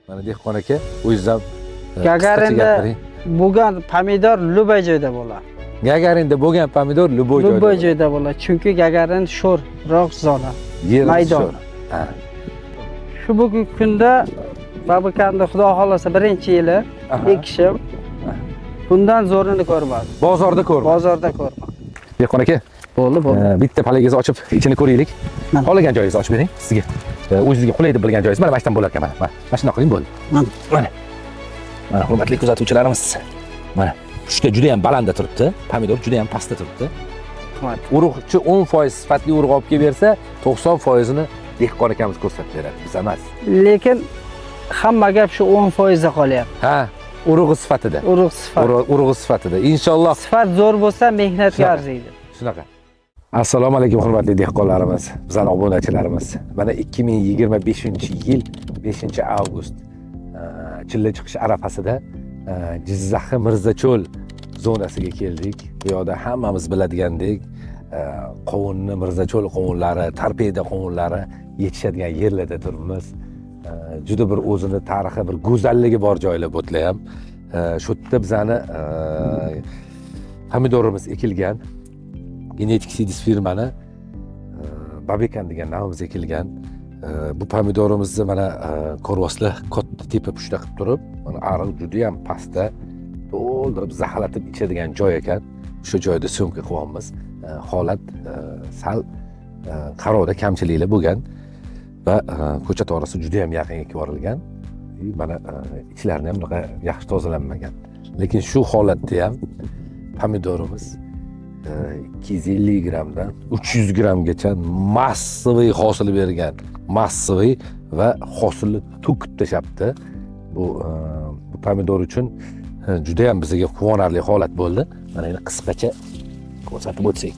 Mana dehqon aka, o'zingizam Gagarinda bo'lgan pomidor любой joyda bo'ladi. Gagarinda bo'lgan pomidor любой joyda. Любой joyda bo'ladi. Chunki Gagarin sho'rroq zona. Maydon. Ha. Shu bugungi kunda Babakanda xudo xolasa birinchi yili ekishim. Bundan zo'rini ko'rmadim. Bozorda ko'rdim. Bozorda ko'rmadim. Dehqon aka, Bo'ldi. bitta palagingizni ochib ichini ko'raylik. Xohlagan joyingizni ochib bering sizga. O'zingizga qulay deb bilgan joyingiz mana mana shundan bo'lar ekan mana. Mana shunaqa qiling bo'ldi. Mana. Mana hurmatli kuzatuvchilarimiz. Mana uchta juda ham balandda turibdi. Pomidor juda ham pastda turibdi. Urug'chi 10% sifatli urug' olib kelib bersa, 90% ni dehqon akamiz ko'rsatib beradi, biz emas. Lekin hamma gap shu 10% da qolyapti. Ha, urug'i sifatida. Urug'i sifatida. Inshaalloh sifat zo'r bo'lsa, mehnatga arziydi. Shunaqa. Assalomu alaykum hurmatli dehqonlarimiz, bizning obunachilarimiz. Mana 2025-yil 5-avgust chilla chiqish arafasida Jizzax Mirzacho'l zonasiga keldik. Bu yerda hammamiz biladigandek, qovunni Mirzacho'l qovunlari, Tarpeda qovunlari yetishadigan yerlarda turibmiz. Juda bir o'zini tarixi, bir go'zalligi bor joylar bo'tlar ham. Shu yerda bizani pomidorimiz ekilgan. Genetik Seeds firmani Babekan degan nomimiz ekilgan. Bu pomidorimizni mana ko'ryapsizlar, katta tepa pushta qilib turib, mana ariq juda ham pastda to'ldirib zaxlatib ichadigan joy ekan. Shu joyda so'mka qilyapmiz. Holat sal qarovda kamchiliklar bo'lgan va ko'cha to'g'risi juda ham yaqinga ko'rilgan. Mana ichlarini ham bunaqa yaxshi tozalanmagan. Lekin shu holatda ham pomidorimiz 250 grammdan 300 grammgacha massiviy hosil bergan. Massiviy va hosilni to'kib tashabdi. Bu pomidor uchun juda ham bizga quvonarli holat bo'ldi. Mana endi qisqacha ko'rsatib o'tsak.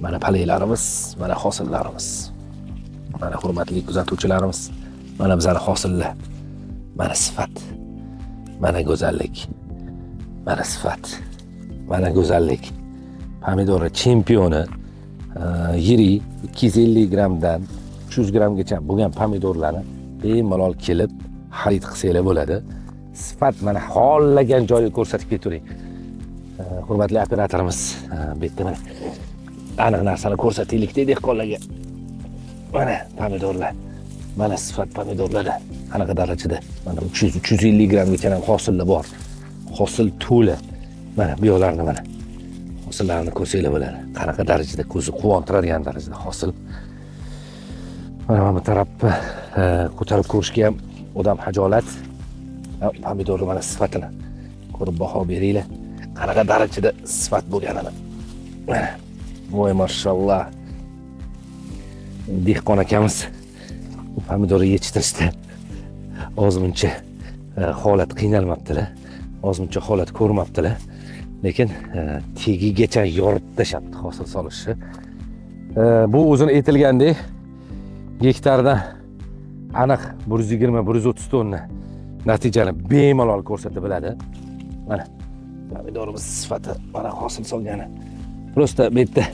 Mana palaylarimiz, mana hosillarimiz. Mana hurmatli kuzatuvchilarimiz, mana bizning hosillar. Mana sifat. Mana go'zallik. Mana sifat. Mana go'zallik. Pomidor chempioni. Yiri 250 grammdan 300 grammgacha bo'lgan pomidorlarni bemalol kelib xarid qilsanglar bo'ladi. Sifat mana xohlagan joyga ko'rsatib ketavering. Hurmatli operatorimiz, bu yerda mana aniq narsani ko'rsataylik dehqonlarga. Mana pomidorlar. Mana sifat pomidorlarda qanaqa darajada? Mana 300-350 grammgacha ham hosillar bor. Hosil to'la. Mana bu yo'llarni mana hosillarni ko'rsanglar bo'ladi. Qanaqa darajada ko'zni quvontiradigan darajada hosil. Mana bu tarafni ko'tarib ko'rishga ham odam hajolat. Pomidorni mana sifatini ko'rib baho beringlar. Qanaqa darajada sifat bo'lganini. Mana voy mashallah. Dehqon akamiz pomidorni yetishtirishda ozmuncha holat qiynalmabdilar. Ozmuncha holat ko'rmabdilar. Lekin tegigacha yorib tashabdi hosil solishi. Bu o'zini aytilgandek gektardan aniq 120-130 tonna natijani bemalol ko'rsatib biladi. Mana pomidorimiz sifati, mana hosil solgani. Prosta bu yerda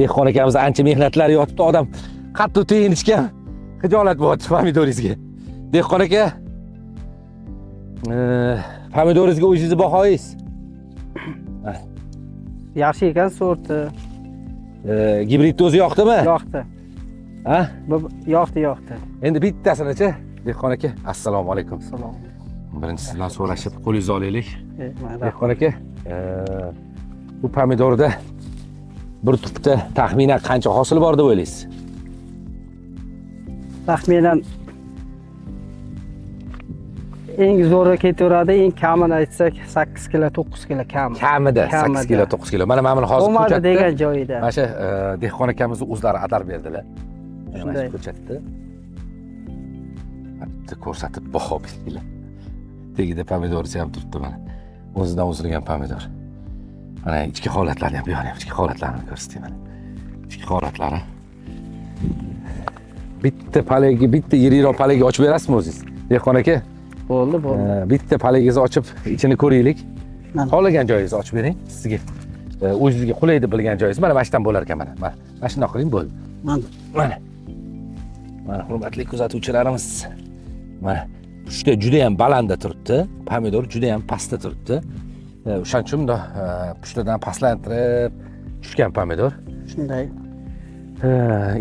dehqon akamiz ancha mehnatlari yotdi, odam qattiq teyinishga hijolat bo'lyapti pomidoringizga. Dehqon aka, pomidoringizga o'zingizni bahoyingiz. Yaxshi ekan sorti. Gibridni o'zi yoqdimi? Yoqdi. Ha? Yoqdi. Endi bittasini-chi, dehqon aka. Assalomu alaykum. Salom. Birinchi sizdan so'rashib qo'lingizni olaylik. Dehqon aka, bu pomidorda bir tupda taxminan qancha hosil bor deb o'ylaysiz? Taxminan eng zo'ri ketaveradi, eng kamini aytsak 8 kilo, 9 kilo kam. Kamida 8 kilo, 9 kilo. Mana buni hozir ko'chatda degan joyida. Mana shu dehqon akamiz o'zlari adar berdilar. Mana shu ko'chatda. Bitta ko'rsatib baho beringlar. Tegida pomidorchi ham turibdi mana. O'zidan o'zilgan pomidor. Mana ichki holatlarni ham, bu yerda ichki holatlarni ko'rsatayman mana. Ichki holatlari. Bitta palagi, bitta yiriroq palagi ochib berasizmi o'zingiz? Dehqon aka? Bo'ldi. Bitta palagingizni ochib ichini ko'raylik. Xohlagan joyingizni ochib bering sizga. O'zingizga qulay deb bilgan joyingiz mana shundan bo'lar ekan mana. Mana shunday qiling bo'ldi. Mana. Mana hurmatli kuzatuvchilarimiz. Mana pushta juda ham balandda turibdi. Pomidor juda ham pastda turibdi. O'shaning uchun bunda pushtadan pastlantirib tushgan pomidor. Shunday.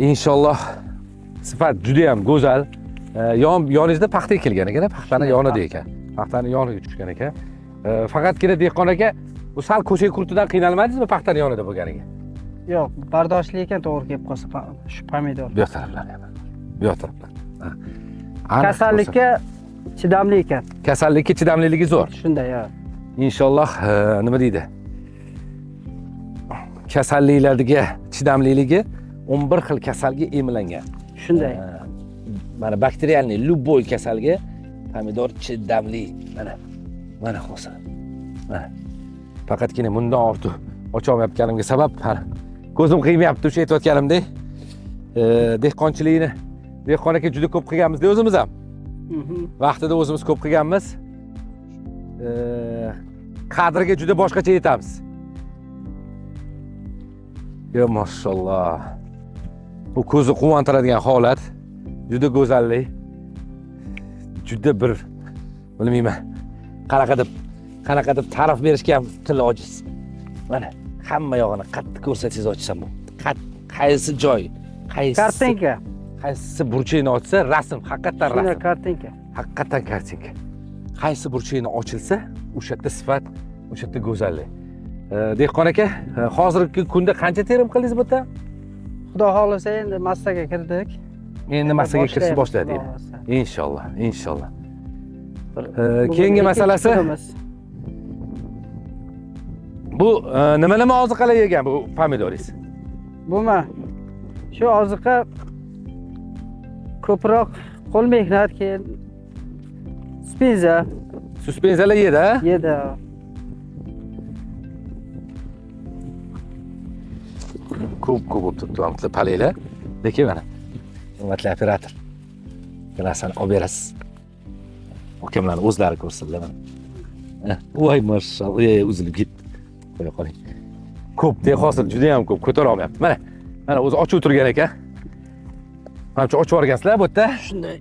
Inshaalloh sifat juda ham go'zal. Yoningizda paxta ekilgan ekan, paxtani yonida ekan. Paxtani yoniga tushgan ekan. Faqatgina dehqon aka, bu sal ko'cha kurtidan qiynalmadingizmi paxtani yonida bo'lganiga? Yo'q, bardoshli ekan to'g'ri kelib qolsa shu pomidor. Bu yoq taraflarga. Bu yoq taraflar. Kasallikka chidamli ekan. Kasallikka chidamliligi zo'r. Shunday, ha. Inshaalloh nima deydi? Kasalliklarga chidamliligi 11 xil kasalga emlangan. Shunday. Mana bakterialniy любой kasalga pomidor chidamli. Mana hosil. Mana. Faqatgina bundan ortiq ocha olmayotganimga sabab ko'zim qiymayapti o'sha aytayotganimdek. Dehqonchilikni dehqon aka juda ko'p qilganmiz-da o'zimiz ham. Vaqtida o'zimiz ko'p qilganmiz. Qadriga juda boshqacha yetamiz. Yo mashalloh. Bu ko'zni quvontiradigan holat, juda go'zallik. Juda bir bilmayman. Qanaqa deb ta'rif berishga ham til ojiz. Mana hamma yog'ini qattiq ko'rsatsangiz ochsam bu. Qaysi joy, Kartinka. qaysi burchagini ochsa rasm, haqiqatan rasm. Shunday kartinka. Haqiqatan kartinka. Qaysi burchagini ochilsa, o'sha yerda sifat, o'sha yerda go'zallik. Dehqon aka, hozirgi kunda qancha terim qildingiz bu yerda? Xudo xolasa endi massaga kirdik. Endi massaga kirishni boshladik. Inshaalloh, inshaalloh. Keyingi masalasi bu nima oziqalar yegan bu pomidoringiz? Bumi? Shu oziqa ko'proq qo'l mehnat keyin spinza. Suspenzalar yedi. Yedi. Ko'p bo'lib turibdi palanglar. Lekin mana hurmatli operator. Bilasani olib berasiz. Ukamlarni o'zlari ko'rsinlar mana. Voy mashalloh, uzilib ketdi. Qo'ya qoling. Ko'p hosil juda ham ko'p, ko'tara olmayapti. Mana o'zi ochib o'tirgan ekan. Manimcha ochib yuborgansizlar bu yerda. Shunday.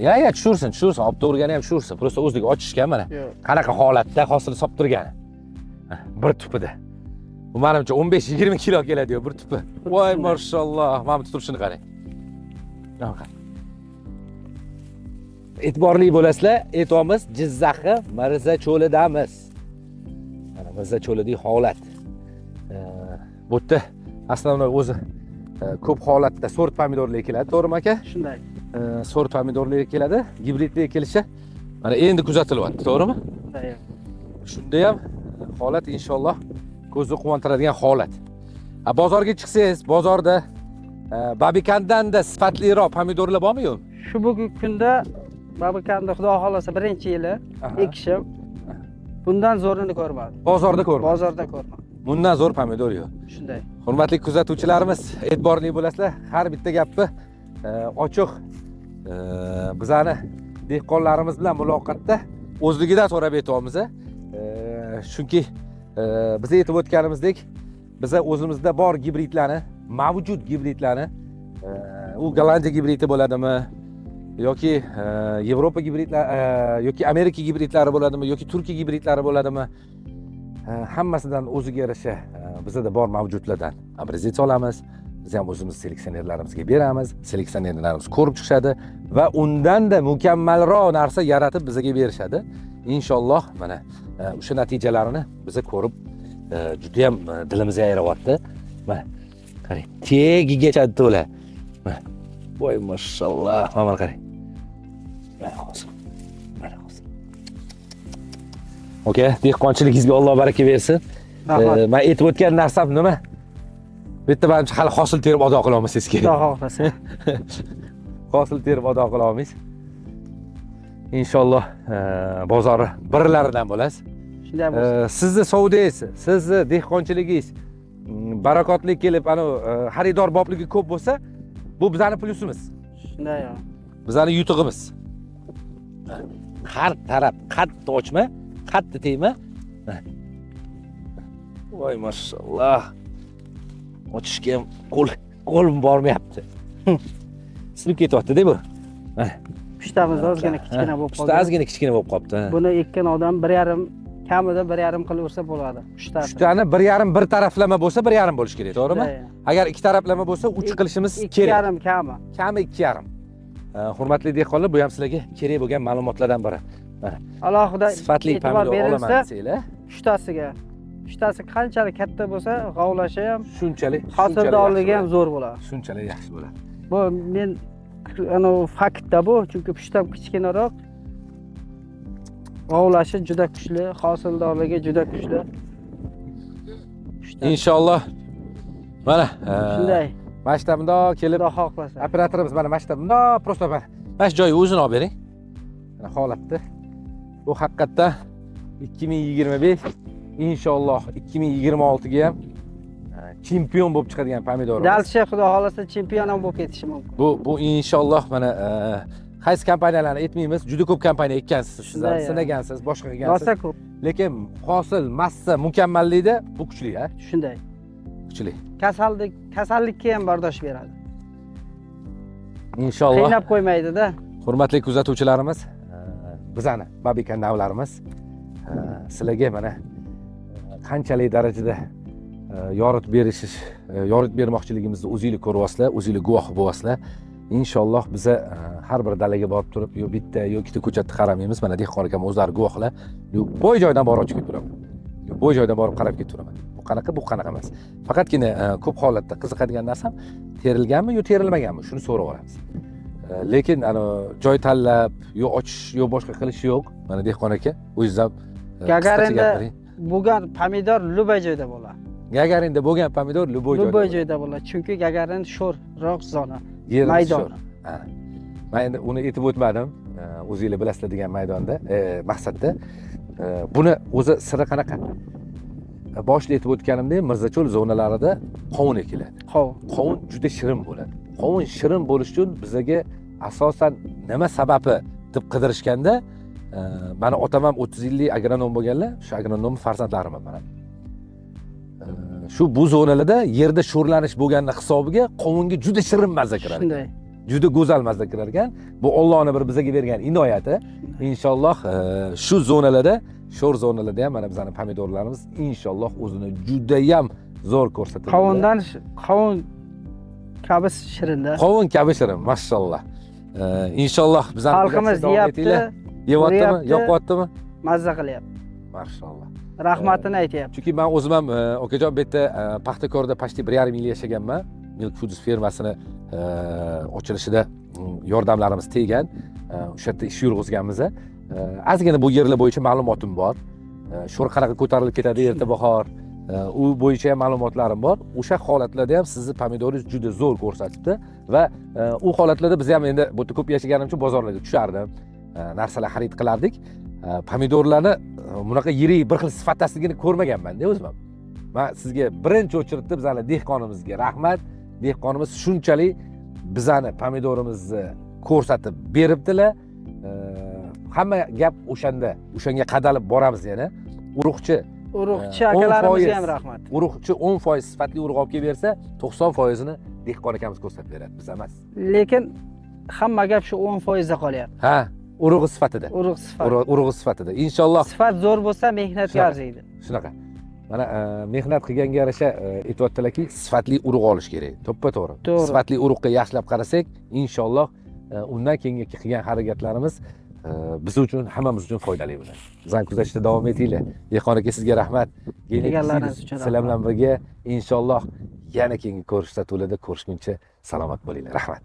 Ya, tushursin. Olib turgani ham tushursin. Prosta o'zligi ochishgan mana. Qanaqa holatda hosil solib turgani. Bir tupida. Bu menimcha 15-20 kilo keladi bir tupi. Voy mashalloh, mana bu turishini qarang. E'tiborli bo'lasizlar, aytamiz, Jizzaxi Mirza cho'lidamiz. Mana Mirza cho'lidagi holat. Bu yerda aslida o'zi ko'p holatda sort pomidorlar ekiladi, to'g'rimi aka? Shunday. Sort pomidorlar ekiladi, gibridlar ekilishi mana endi kuzatilyapti, to'g'rimi? Shunday. Shunda ham holat inshaalloh ko'zni quvontiradigan holat. Bozorga chiqsangiz, bozorda Babikandan-da sifatliroq pomidorlar bormi yo'q? Shu bugungi kunda Babikanda xudo xolasa birinchi yili ekishim. Bundan zo'rini ko'rmadim. Bozorda ko'rmadim. Bozorda ko'rmadim. Bundan zo'r pomidor yo'q. Shunday. Hurmatli kuzatuvchilarimiz, e'tiborli bo'lasizlar, har bitta gapni ochiq bizani dehqonlarimiz bilan muloqotda o'zligidan so'rab aytamiz. Chunki biz aytib o'tganimizdek, biz o'zimizda bor gibridlarni, mavjud gibridlarni, u Gollandiya gibridi bo'ladimi, yoki Yevropa gibridlari, yoki Amerika gibridlari bo'ladimi, yoki Turkiya gibridlari bo'ladimi, hammasidan o'ziga yarasha bizda bor mavjudlardan abriz olamiz. Biz ham o'zimiz seleksionerlarimizga beramiz. Seleksionerlarimiz ko'rib chiqishadi va undan-da mukammalroq narsa yaratib bizga berishadi. Inshaalloh mana o'sha natijalarini biz ko'rib juda ham dilimizga ayryapti. Mana qarang, tegigacha to'la. Mana voy mashalloh, mana qarang. Mana hozir. Okay, dehqonchiligingizga Alloh baraka bersin. Men aytib o'tgan narsam nima? Bu yerda menimcha hali hosil terib ado qila olmasangiz kerak. Xudo xolasa. Hosil terib ado qila olmaysiz. Inshaalloh bozori birlaridan bo'lasiz. Shunday bo'lsin. Sizni savdoyingiz, sizni dehqonchiligingiz barakotli kelib, ana xaridor bopligi ko'p bo'lsa, bu bizning plyusimiz. Shunday. Bizning yutug'imiz. Har taraf qattiq ochma, qattiq tegma. Voy mashalloh. Ochishga ham qo'lim bormayapti. sinib ketyapti-da bu. Mana. Pushtamiz ozgina kichkina bo'lib Pushta qolgan. ozgina kichkina bo'lib qolibdi. Buni ekkan odam 1,5 kamida 1,5 qilaversa bo'ladi. Pushtasi. Pushtani 1,5 bir taraflama bo'lsa 1,5 bo'lishi kerak, to'g'rimi? Agar ikki taraflama bo'lsa 3 qilishimiz kerak. 2,5 kami. Kami 2,5. Hurmatli dehqonlar, bu ham sizlarga kerak bo'lgan ma'lumotlardan biri. Mana. Alohida Sifatli e'tibor pomidor olaman berilsa desanglar, pushtasiga. Pushtasi qanchalik katta bo'lsa, g'ovlashi ham, shunchalik hosildorligi ham zo'r bo'ladi. Shunchalik yaxshi bo'ladi. Bu men faktda bu, chunki pushtam kichkinaroq. G'ovlashi juda kuchli, hosildorligi juda kuchli. Inshaalloh. Mana, Shunday. Mashta bundoq kelib, Xudo xohlasa. operatorimiz mana mashta bundoq prosta mana. Mash joyi o'zini olib bering. Mana holatda. Bu haqiqatdan 2025, inshaalloh 2026 ga ham chempion bo'lib chiqadigan pomidor. Dalcha Xudo xohlasa chempion ham bo'lib ketishi mumkin. Bu inshaalloh mana qaysi kompaniyalarni aytmaymiz, juda ko'p kompaniya ekkansiz, sizlar sinagansiz, boshqa qilgansiz. Rosa ko'p. Lekin hosil, massa, mukammallikda bu kuchli, ha? Shunday. Kuchli. Kasallikka ham bardosh beradi. Inshaalloh. Qiynab qo'ymaydi-da. Hurmatli kuzatuvchilarimiz, bizani Babika navlarimiz sizlarga mana qanchalik darajada yoritib bermoqchiligimizni o'zingizlar ko'ryapsizlar, o'zingizlar guvoh bo'lasizlar. Inshaalloh biza har bir dalaga borib turib, yo bitta yo ikkita ko'chatni qaramaymiz. Mana dehqon akam o'zlari guvohlar. Yo bo'y joydan borib olib turaman. Yo bo'y joydan borib qarab ketiraman. Bu qanaqa emas. Faqatgina ko'p holatda qiziqadigan narsam terilganmi yo terilmaganmi, shuni so'rab olamiz. Lekin joy tanlab, yo ochish, yo boshqa qilish yo'q. Mana dehqon aka, o'zingiz ham Gagarinda bo'lgan pomidor любой joyda bo'ladi. Gagarinda bo'lgan pomidor любой joyda bo'ladi. Chunki Gagarin sho'rroq zona. Maydon. Men endi uni aytib o'tmadim. O'zingizlar bilasizlar degan maydonda, maqsadda. Buni o'zi siri qanaqa? Boshida aytib o'tganimdek, Mirzacho'l zonalarida qovun ekiladi. Qovun juda shirin bo'ladi. Qovun shirin bo'lish uchun bizga asosan nima sababi deb qidirishganda, meni otam ham 30 yillik agronom bo'lganlar, shu agronom farzandlarim ham mana. Shu bu zonalarda yerda sho'rlanish bo'lganning hisobiga qovunga juda shirin mazza kirar ekan. Juda go'zal mazza kirar ekan. Bu Allohning bir bizga bergan inoyati. Inshaalloh shu zonalarda, sho'r zonalarda ham mana bizning pomidorlarimiz inshaalloh o'zini juda ham zo'r ko'rsatadi. Qovun kabi shirinda. Qovun kabi shirin, mashalloh. Inshaalloh bizning xalqimiz yeyapti, yeyaptimi, yoqyaptimi? Mazza qilyapti. Mashalloh. Rahmatini aytyapti. Chunki men o'zim ham okajon bu yerda Paxtakorda почти 1,5 yil yashaganman. Milk Foods fermasini ochilishida yordamlarimiz tegan. O'sha yerda ish yurg'izganmiz. Ozgina bu yerlar bo'yicha ma'lumotim bor. Sho'r qanaqa ko'tarilib ketadi erta bahor, u bo'yicha ham ma'lumotlarim bor. O'sha holatlarda ham sizni pomidoringiz juda zo'r ko'rsatibdi va u holatlarda biz ham endi bu yerda ko'p yashaganim uchun bozorlarga tushardim, narsalar xarid qilardik. Pomidorlarni bunaqa yirik bir xil sifatasligini ko'rmaganman-da o'zim ham. Men sizga birinchi o'chiritib bizani dehqonimizga rahmat. Dehqonimiz shunchalik bizani pomidorimizni ko'rsatib beribdilar. Hamma gap o'shanga qadalib boramiz yana. Urug'chi akalarimizga ham rahmat. Urug'chi 10% sifatli urug' olib kelib bersa, 90% ni dehqon akamiz ko'rsatib beradi, biz emas. Lekin hamma gap shu 10% da qolyapti. Ha, urug' sifatida. Urug' sifatida. Inshaalloh sifat zo'r bo'lsa mehnatga arziydi. Shunaqa. Mana mehnat qilganga yarasha aytayotdilarki, sifatli urug' olish kerak. To'ppa-to'g'ri. Sifatli urug'ga yaxshilab qarasak, inshaalloh undan keyingi qilgan harakatlarimiz biz uchun, hammamiz uchun foydali bo'ladi. Bizani kuzatishda davom etinglar. Dehqon aka, sizga rahmat. Kelganlaringiz uchun sizlar bilan birga inshaalloh yana keyingi ko'rsatuvlarda ko'rishguncha salomat bo'linglar. Rahmat.